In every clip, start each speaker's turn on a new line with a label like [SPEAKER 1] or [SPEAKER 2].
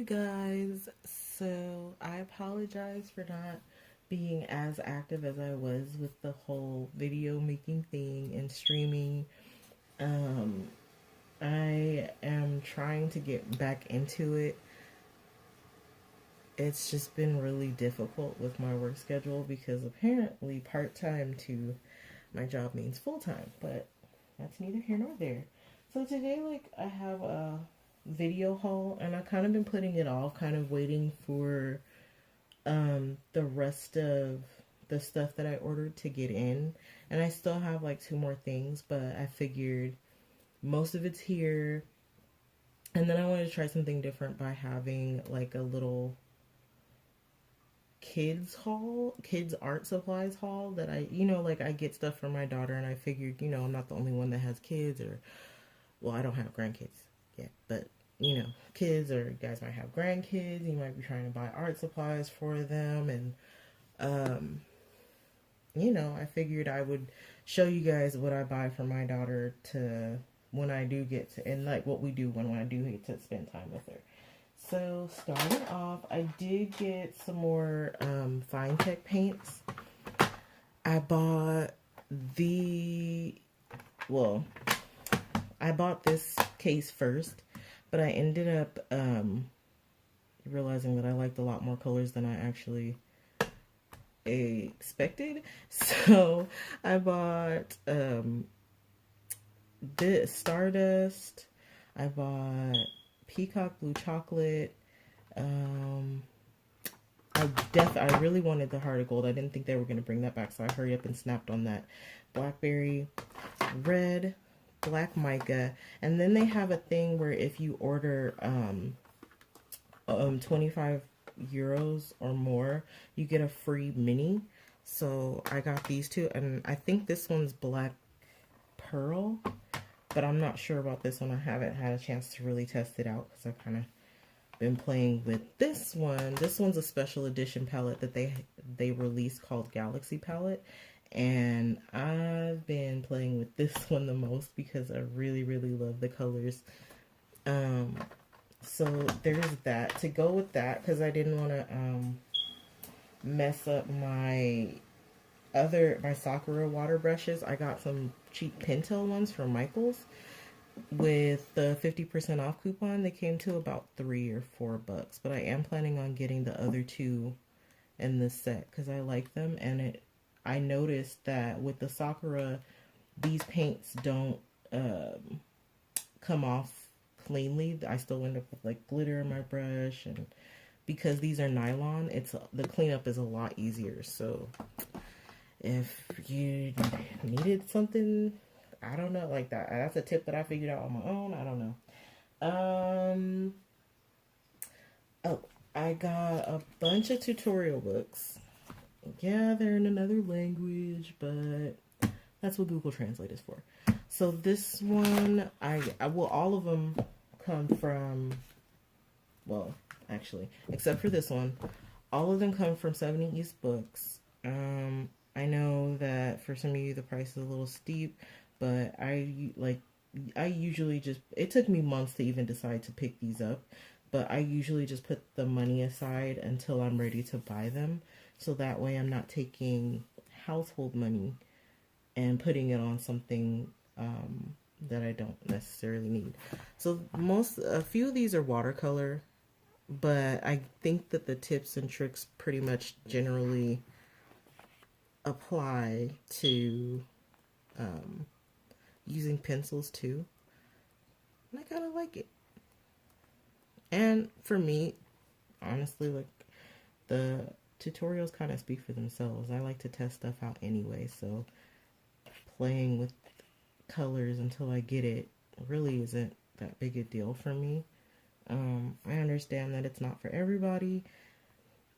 [SPEAKER 1] you guys. So I apologize for not being as active as I was with the whole video making thing and streaming. Um, I am trying to get back into it. It's just been really difficult with my work schedule because apparently part-time to my job means full-time, but that's neither here nor there. So today, I have a video haul, and I kind of been putting it off, kind of waiting for the rest of the stuff that I ordered to get in. And I still have like two more things, but I figured most of it's here. And then I wanted to try something different by having like a little kids haul, kids art supplies haul that I get stuff for my daughter, and I figured, I'm not the only one that has kids, or well, I don't have grandkids yet, but kids, or you guys might have grandkids, you might be trying to buy art supplies for them, and I figured I would show you guys what I buy for my daughter to when I do get to, and like what we do when I do get to spend time with her. So starting off, I did get some more Fine Tech paints. I bought I bought this case first, but I ended up realizing that I liked a lot more colors than I actually expected. So I bought this Stardust. I bought Peacock Blue Chocolate. I really wanted the Heart of Gold. I didn't think they were going to bring that back, so I hurried up and snapped on that. Blackberry Red, Black Mica, and then they have a thing where if you order 25 euros or more, you get a free mini. So I got these two, and I think this one's Black Pearl, but I'm not sure about this one. I haven't had a chance to really test it out because I kind of been playing with this one. This one's a special edition palette that they released called Galaxy Palette, and I've been playing with this one the most because I really, really love the colors. So there's that. To go with that, because I didn't want to mess up my Sakura water brushes, I got some cheap Pentel ones from Michaels. With the 50% off coupon, they came to about $3 or $4, but I am planning on getting the other two in this set because I like them, and I noticed that with the Sakura, these paints don't come off cleanly. I still end up with like glitter in my brush, and because these are nylon, the cleanup is a lot easier. So if you needed something, I don't know, like that's a tip that I figured out on my own. I don't know. Oh, I got a bunch of tutorial books. Yeah, they're in another language, but that's what Google Translate is for. So this one, all of them come from, well, actually, except for this one, all of them come from 70 East Books. I know that for some of you the price is a little steep, but I usually just, it took me months to even decide to pick these up, but I usually just put the money aside until I'm ready to buy them, so that way I'm not taking household money and putting it on something that I don't necessarily need. So a few of these are watercolor, but I think that the tips and tricks pretty much generally apply to using pencils too, and I kind of like it. And for me, honestly, like, the tutorials kind of speak for themselves. I like to test stuff out anyway, so playing with colors until I get it really isn't that big a deal for me. I understand that it's not for everybody.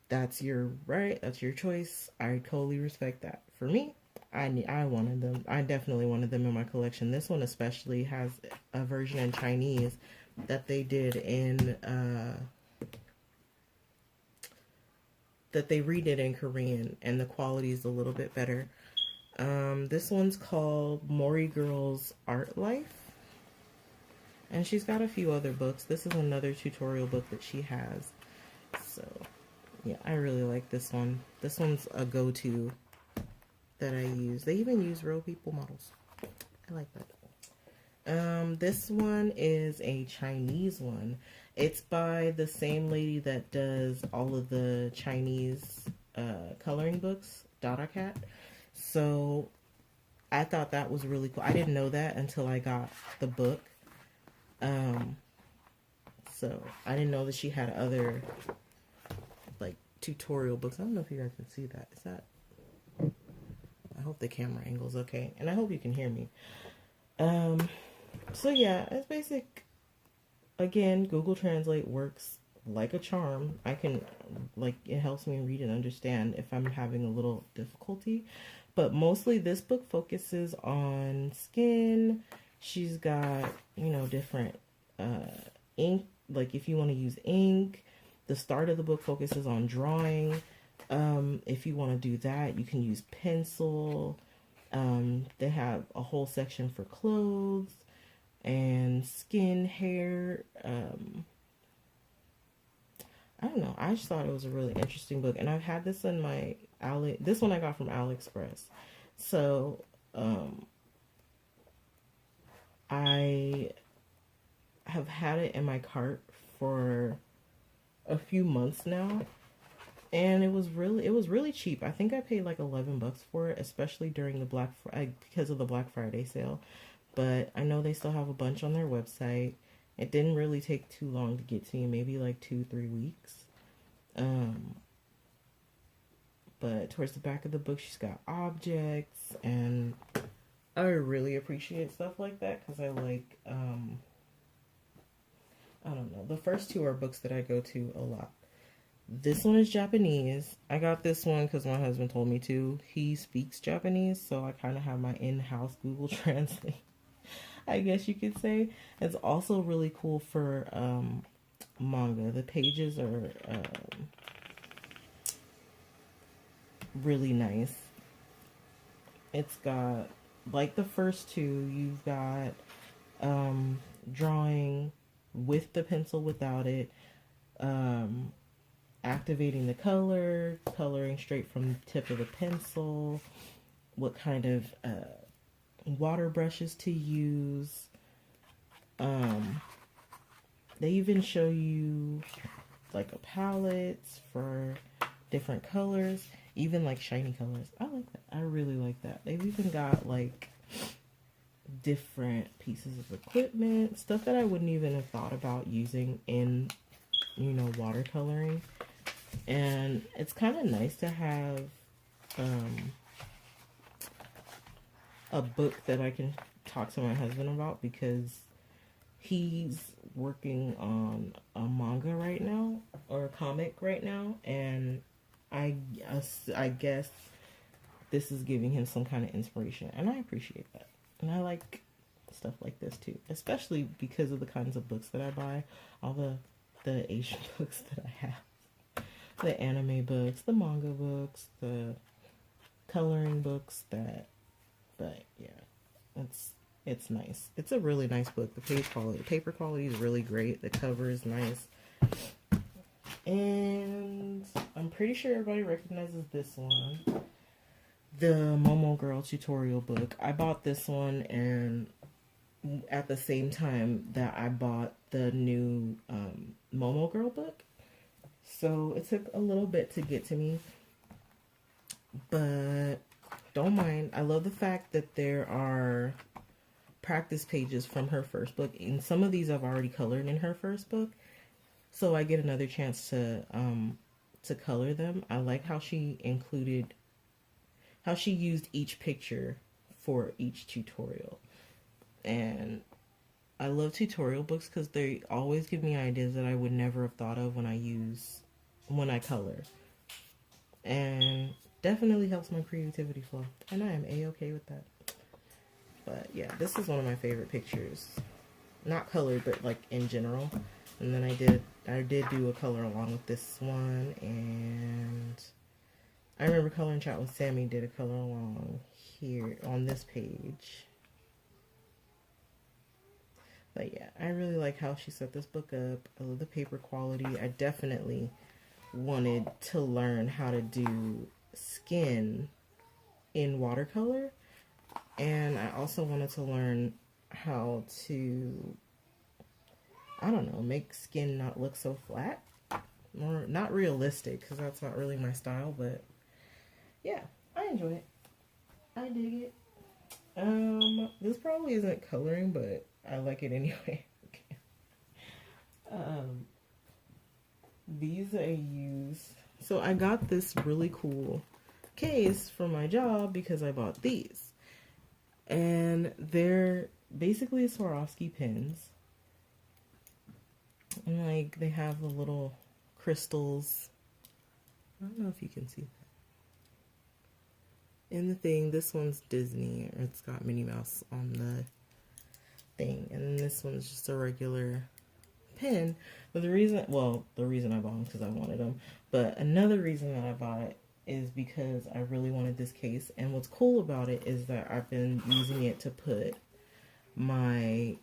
[SPEAKER 1] That's your right. That's your choice. I totally respect that. For me, I wanted them. I definitely wanted them in my collection. This one especially has a version in Chinese that they did in that they redid in Korean, and the quality is a little bit better. This one's called Mori Girls Art Life, And she's got a few other books. This is another tutorial book that she has. So, yeah, I really like this one. This one's a go-to that I use. They even use real people models. I like that. This one is a Chinese one. It's by the same lady that does all of the Chinese coloring books, Dada Cat. So I thought that was really cool. I didn't know that until I got the book. So I didn't know that she had other like tutorial books. I don't know if you guys can see that. Is that? I hope the camera angle's okay, and I hope you can hear me. So yeah, it's basic. Again, Google Translate works like a charm. I can, like, it helps me read and understand if I'm having a little difficulty. But mostly this book focuses on skin. She's got, you know, different ink, like if you want to use ink. The start of the book focuses on drawing. If you want to do that, you can use pencil. They have a whole section for clothes and skin, hair. I don't know. I just thought it was a really interesting book, and I've had this in my this one I got from AliExpress. So I have had it in my cart for a few months now, and it was really cheap. I think I paid like $11 for it, especially during the because of the Black Friday sale. But I know they still have a bunch on their website. It didn't really take too long to get to me, maybe like 2-3 weeks. But towards the back of the book, she's got objects, and I really appreciate stuff like that because I like, I don't know. The first two are books that I go to a lot. This one is Japanese. I got this one because my husband told me to. He speaks Japanese, so I kind of have my in-house Google Translate, I guess you could say. It's also really cool for manga. The pages are really nice. It's got, like the first two, you've got drawing with the pencil, without it, activating the color, coloring straight from the tip of the pencil, what kind of water brushes to use. They even show you like a palettes for different colors, even like shiny colors. I like that. I really like that. They've even got like different pieces of equipment, stuff that I wouldn't even have thought about using in, you know, watercoloring. And it's kind of nice to have a book that I can talk to my husband about, because he's working on a manga right now, or a comic right now, and I guess this is giving him some kind of inspiration, and I appreciate that. And I like stuff like this too, especially because of the kinds of books that I buy, all the Asian books that I have, the anime books, the manga books, the coloring books, but yeah, it's nice. It's a really nice book. The paper quality is really great. The cover is nice. And I'm pretty sure everybody recognizes this one. The Momo Girl tutorial book. I bought this one, and at the same time that I bought the new Momo Girl book. So it took a little bit to get to me, but don't mind. I love the fact that there are practice pages from her first book, and some of these I've already colored in her first book, so I get another chance to color them. I like how she used each picture for each tutorial, and I love tutorial books because they always give me ideas that I would never have thought of when I color, and definitely helps my creativity flow, and I am a-okay with that. But yeah, this is one of my favorite pictures, not colored, but like in general. And then I did do a color along with this one, and I remember Color and Chat with Sammy did a color along here on this page. But yeah, I really like how she set this book up. I love the paper quality. I definitely wanted to learn how to do skin in watercolor. And I also wanted to learn how to, I don't know, make skin not look so flat. Or not realistic, because that's not really my style, but yeah, I enjoy it. I dig it. This probably isn't coloring, but I like it anyway. Okay. These I use. So I got this really cool case for my job because I bought these. And they're basically Swarovski pins. And like they have the little crystals. I don't know if you can see that. In the thing, this one's Disney, or it's got Minnie Mouse on the thing. And this one's just a regular pin. But the reason I bought them because I wanted them. But another reason that I bought it is because I really wanted this case. And what's cool about it is that I've been using it to put my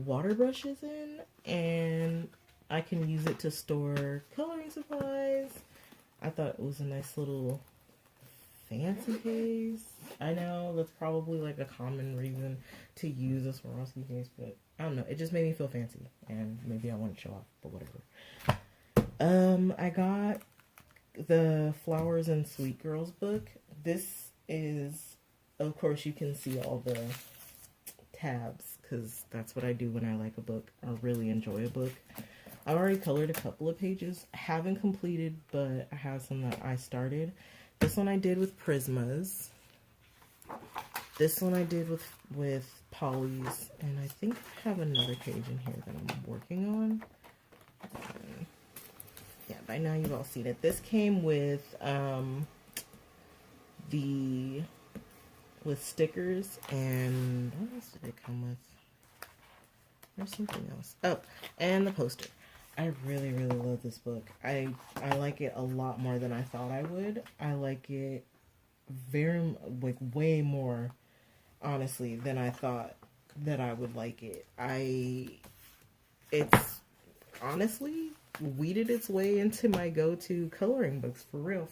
[SPEAKER 1] water brushes in, and I can use it to store coloring supplies. I thought it was a nice little fancy case. I know that's probably like a common reason to use a Swarovski case, but I don't know. It just made me feel fancy, and maybe I want to show off, but whatever. I got the Flowers and Sweet Girls book. This is, of course, you can see all the tabs because that's what I do when I like a book or really enjoy a book. I already colored a couple of pages. I haven't completed, but I have some that I started. This one I did with Prismas. This one I did with Polys, and I think I have another page in here that I'm working on. Yeah, by now you've all seen it. This came with with stickers, and what else did it come with? There's something else. Oh, and the poster. I really, really love this book. I like it a lot more than I thought I would. I like it way more, honestly, than I thought that I would like it. It's honestly weeded its way into my go-to coloring books, for real.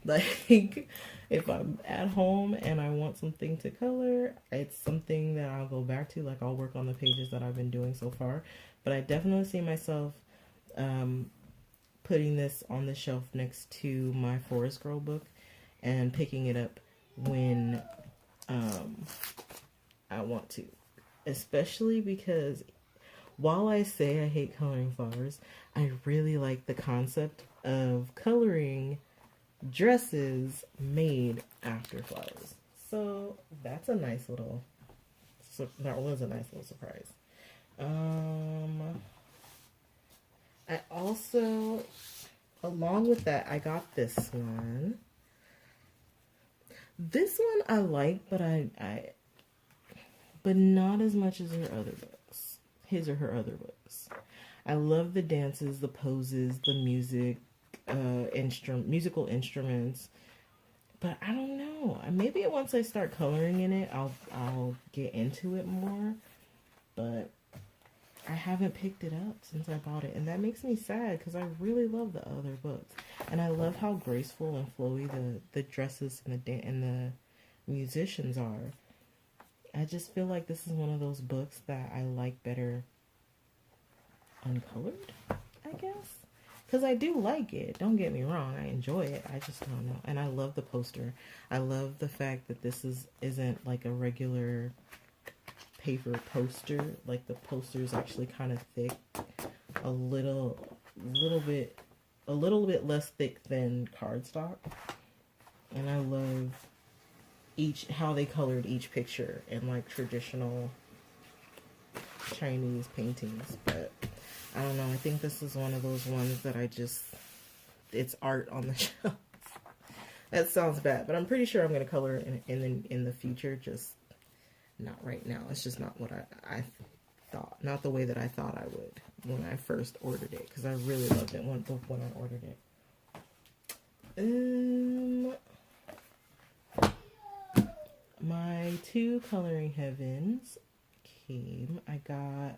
[SPEAKER 1] Like, if I'm at home and I want something to color, it's something that I'll go back to. Like, I'll work on the pages that I've been doing so far. But I definitely see myself putting this on the shelf next to my Forest Girl book and picking it up when I want to. Especially because while I say I hate coloring flowers, I really like the concept of coloring dresses made after flowers. So that's a nice little, that was a nice little surprise. I also, along with that, I got this one. This one I like, but not as much as her other books. His or her other books. I love the dances, the poses, the music, musical instruments. But I don't know. Maybe once I start coloring in it, I'll get into it more. But I haven't picked it up since I bought it, and that makes me sad because I really love the other books, and I love how graceful and flowy the dresses and the musicians are. I just feel like this is one of those books that I like better uncolored, I guess, because I do like it. Don't get me wrong, I enjoy it. I just don't know, and I love the poster. I love the fact that this isn't like a regular paper poster. Like, the poster is actually kind of thick, a little bit less thick than cardstock, and I love how they colored each picture in like traditional Chinese paintings. But I don't know, I think this is one of those ones that it's art on the shelf. That sounds bad, but I'm pretty sure I'm going to color it in the future, just not right now. It's just not what I thought. Not the way that I thought I would when I first ordered it. Because I really loved it when I ordered it. My two Coloring Heavens came, I got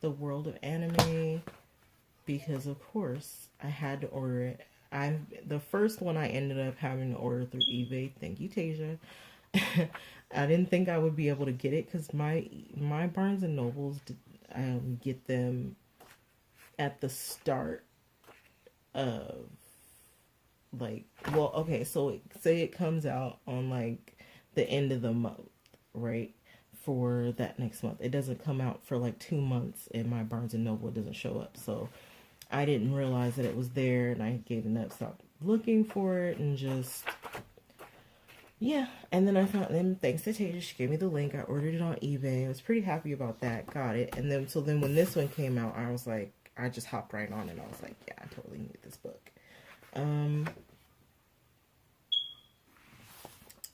[SPEAKER 1] The World of Anime because, of course, I had to order it. The first one I ended up having to order through eBay. Thank you, Tasia. I didn't think I would be able to get it because my Barnes and Nobles get them at the start of, like, well, okay, so say it comes out on like the end of the month, right? For that next month, it doesn't come out for like 2 months, and my Barnes and Noble doesn't show up. So I didn't realize that it was there, and I gave it up, stopped looking for it, and just, yeah. And then I found them, thanks to Tasia, she gave me the link. I ordered it on eBay. I was pretty happy about that. Got it. And then, so then when this one came out, I was like, I just hopped right on it. I was like, yeah, I totally need this book.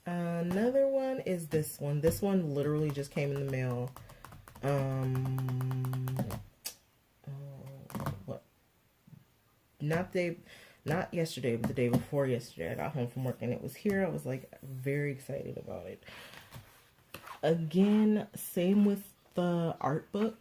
[SPEAKER 1] Another one is this one. This one literally just came in the mail. What? Not yesterday, but the day before yesterday. I got home from work and it was here. I was like very excited about it. Again, same with the art book.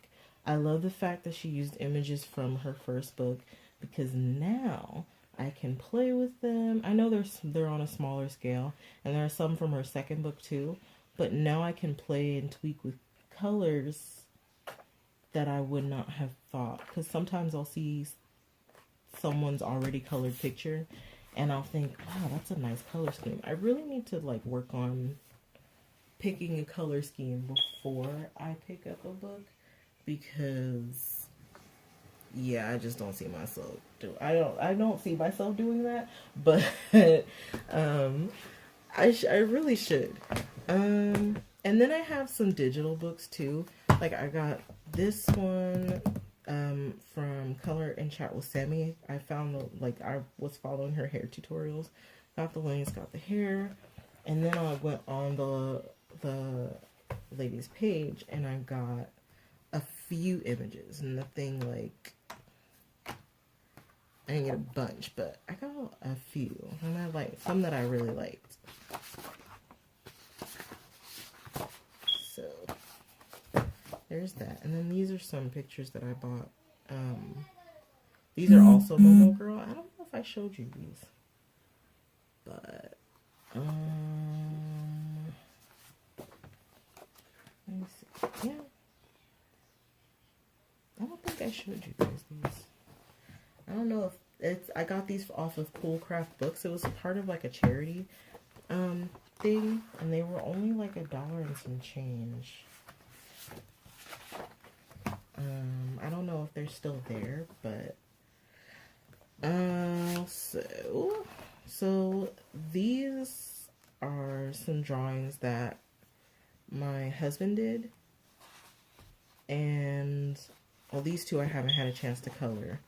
[SPEAKER 1] I love the fact that she used images from her first book because now I can play with them. I know they're on a smaller scale, and there are some from her second book too, but now I can play and tweak with colors that I would not have thought. Because sometimes I'll see someone's already colored picture and I'll think, wow, that's a nice color scheme. I really need to like work on picking a color scheme before I pick up a book, because yeah, I just don't see myself I don't see myself doing that, but I really should. And then I have some digital books too. Like I got this one from Color and Chat with Sammy. I found I was following her hair tutorials. Got the links, got the hair, and then I went on the lady's page and I got a few images. Nothing like, I didn't get a bunch, but I got a few, and I like some that I really liked. So there's that. And then these are some pictures that I bought. These are also Momo Girl. I don't know if I showed you these, but let me see. Yeah, I don't think I showed you guys these. I don't know if I got these off of Cool Craft Books. It was a part of like a charity thing, and they were only like $1 and some change. I don't know if they're still there, but so these are some drawings that my husband did, and well, these two I haven't had a chance to color.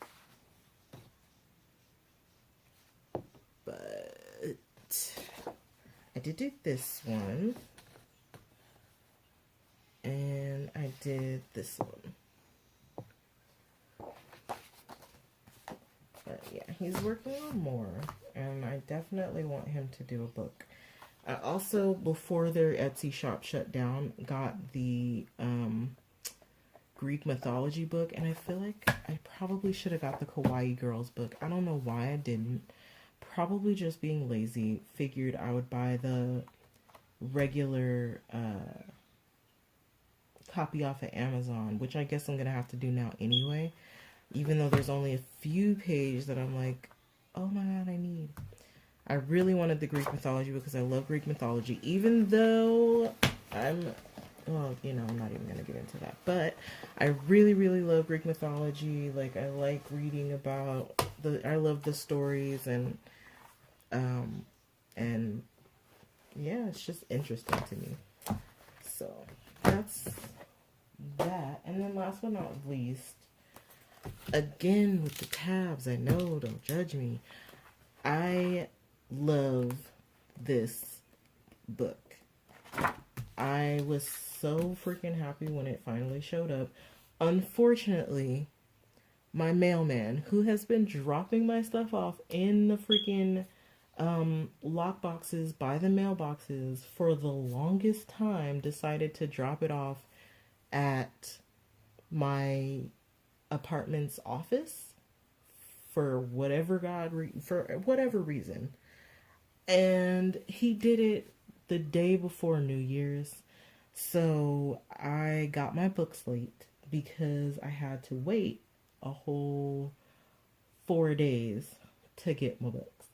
[SPEAKER 1] But I did do this one, and I did this one. But yeah, he's working on more, and I definitely want him to do a book. I also, before their Etsy shop shut down, got the Greek mythology book, and I feel like I probably should have got the Kawaii Girls book. I don't know why I didn't. Probably just being lazy. Figured I would buy the regular copy off of Amazon, which I guess I'm gonna have to do now anyway, even though there's only a few pages that I'm like, oh my god, I need. I really wanted the Greek mythology because I love Greek mythology, even though well, you know, I'm not even gonna get into that, but I really, really love Greek mythology. Like, I like reading about I love the stories, and yeah, it's just interesting to me. So that's that. And then last but not least, again with the tabs, I know, don't judge me, I love this book. I was so freaking happy when it finally showed up. Unfortunately, my mailman, who has been dropping my stuff off in the freaking lock boxes by the mailboxes for the longest time, decided to drop it off at my apartment's office for whatever reason. And he did it the day before New Year's. So I got my books late because I had to wait a whole 4 days to get my books.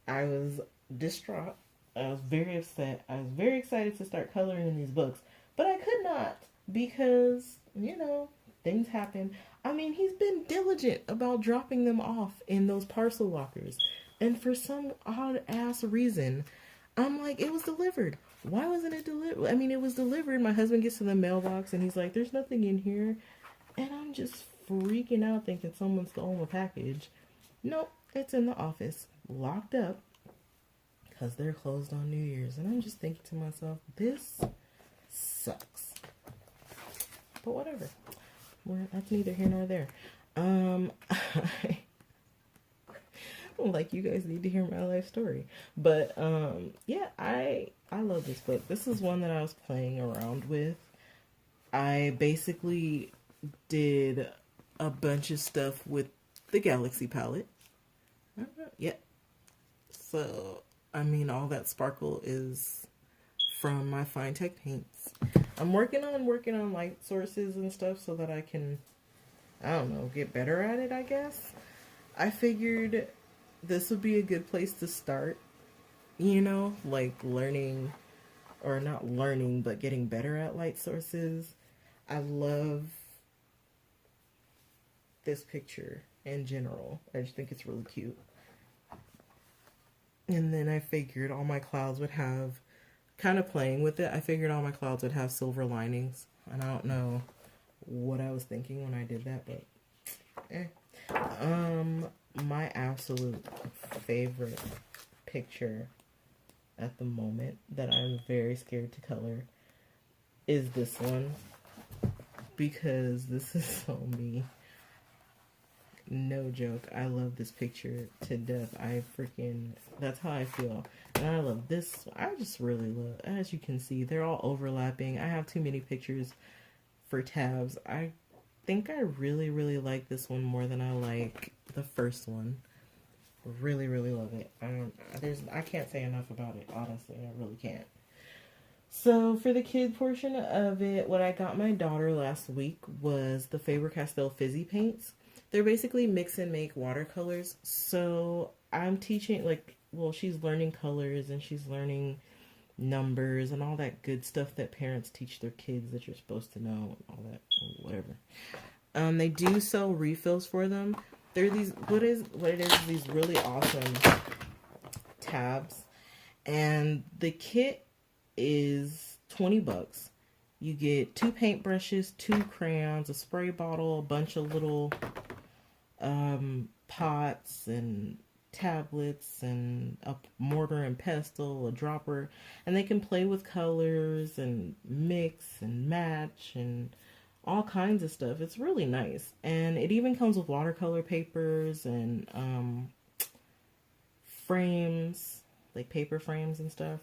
[SPEAKER 1] I was distraught. I was very upset. I was very excited to start coloring in these books, but I could not because, things happen. I mean, he's been diligent about dropping them off in those parcel lockers. And for some odd ass reason, I'm like, it was delivered. Why wasn't it delivered? I mean, it was delivered. My husband gets to the mailbox and he's like, there's nothing in here. And I'm just freaking out thinking someone stole my package. Nope, it's in the office, locked up, because they're closed on New Year's. And I'm just thinking to myself, this sucks. But whatever. That's neither here nor there. Like, you guys need to hear my life story. But yeah, I love this book. This is one that I was playing around with. I basically did a bunch of stuff with the Galaxy palette. Yeah. So, I mean, all that sparkle is from my Finetec paints. I'm working on light sources and stuff so that I can, I don't know, get better at it, I guess. I figured this would be a good place to start, like learning, or not learning, but getting better at light sources. I love this picture in general. I just think it's really cute. And then I figured all my clouds would have, kind of playing with it, I figured all my clouds would have silver linings. And I don't know what I was thinking when I did that, but my absolute favorite picture at the moment that I'm very scared to color is this one, because this is so me. No joke. I love this picture to death. That's how I feel. And I love this. I just really love, as you can see, they're all overlapping. I have too many pictures for tabs. I think I really, really like this one more than I like the first one. Really, really love it. I can't say enough about it, honestly. I really can't. So for the kid portion of it, what I got my daughter last week was the Faber-Castell Fizzy paints. They're basically mix and make watercolors. So I'm teaching, she's learning colors and she's learning numbers and all that good stuff that parents teach their kids that you're supposed to know, and all that, whatever. They do sell refills for them. They're these, these really awesome tabs. And the kit is $20. You get 2 paintbrushes, 2 crayons, a spray bottle, a bunch of little pots and tablets, and a mortar and pestle, a dropper, and they can play with colors and mix and match and all kinds of stuff. It's really nice. And it even comes with watercolor papers and frames, like paper frames and stuff.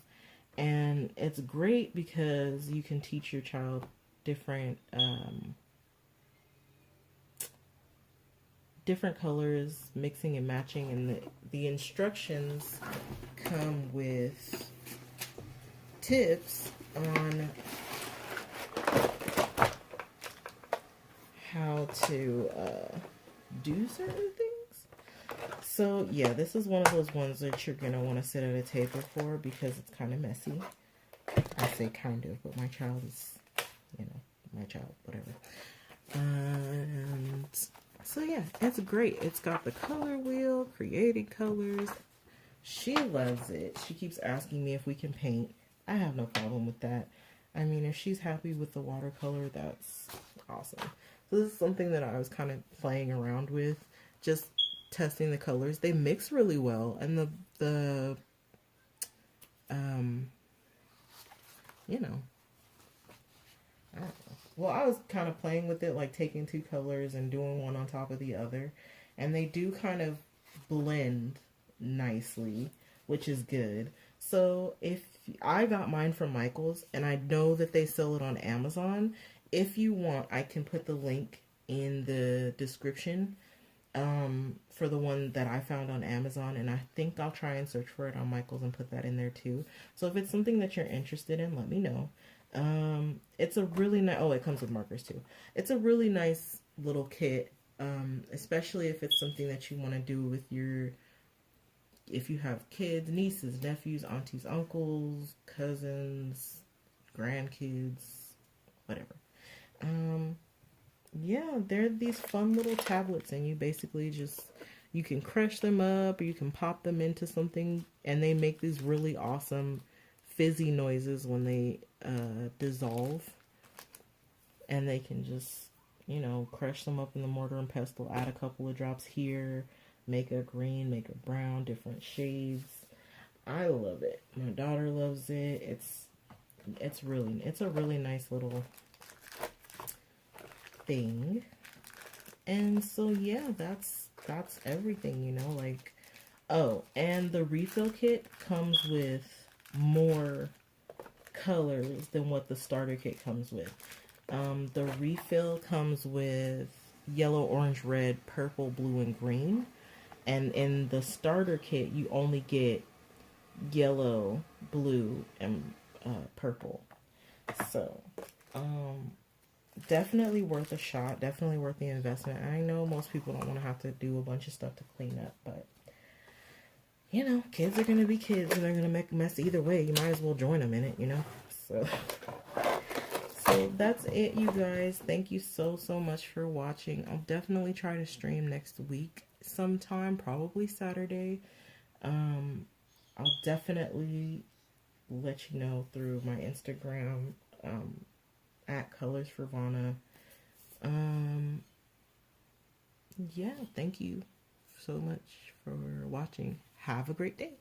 [SPEAKER 1] And it's great because you can teach your child different colors, mixing and matching, and the instructions come with tips on how to do certain things. So yeah, this is one of those ones that you're gonna want to sit at a table for because it's kind of messy. I say kind of, but my child is, my child, whatever. And so yeah, it's great. It's got the color wheel, creating colors. She loves it. She keeps asking me if we can paint. I have no problem with that. I mean, if she's happy with the watercolor, that's awesome. So this is something that I was kind of playing around with, just testing the colors. They mix really well, and the I don't know. Well, I was kind of playing with it, like taking 2 colors and doing one on top of the other, and they do kind of blend nicely, which is good. So if I got mine from Michaels, and I know that they sell it on Amazon, if you want, I can put the link in the description for the one that I found on Amazon, and I think I'll try and search for it on Michael's and put that in there too. So if it's something that you're interested in, let me know. It's a really nice, oh, it comes with markers too. It's a really nice little kit, especially if it's something that you want to do with your, if you have kids, nieces, nephews, aunties, uncles, cousins, grandkids, whatever. Yeah, they're these fun little tablets, and you basically just, you can crush them up or you can pop them into something, and they make these really awesome fizzy noises when they dissolve. And they can just, you know, crush them up in the mortar and pestle, add a couple of drops here, make a green, make a brown, different shades. I love it. My daughter loves it. It's a really nice little thing. And so yeah, that's everything, you know, like, oh, and the refill kit comes with more colors than what the starter kit comes with. The refill comes with yellow, orange, red, purple, blue, and green. And in the starter kit, you only get yellow, blue, and purple. So, definitely worth a shot. Definitely worth the investment. I know most people don't want to have to do a bunch of stuff to clean up, but you know, kids are going to be kids and they're going to make a mess either way. You might as well join them in it, you know? So that's it, you guys. Thank you so much for watching. I'll definitely try to stream next week sometime, probably Saturday. I'll definitely let you know through my Instagram, at Colors for Vonna. Yeah, thank you so much for watching. Have a great day.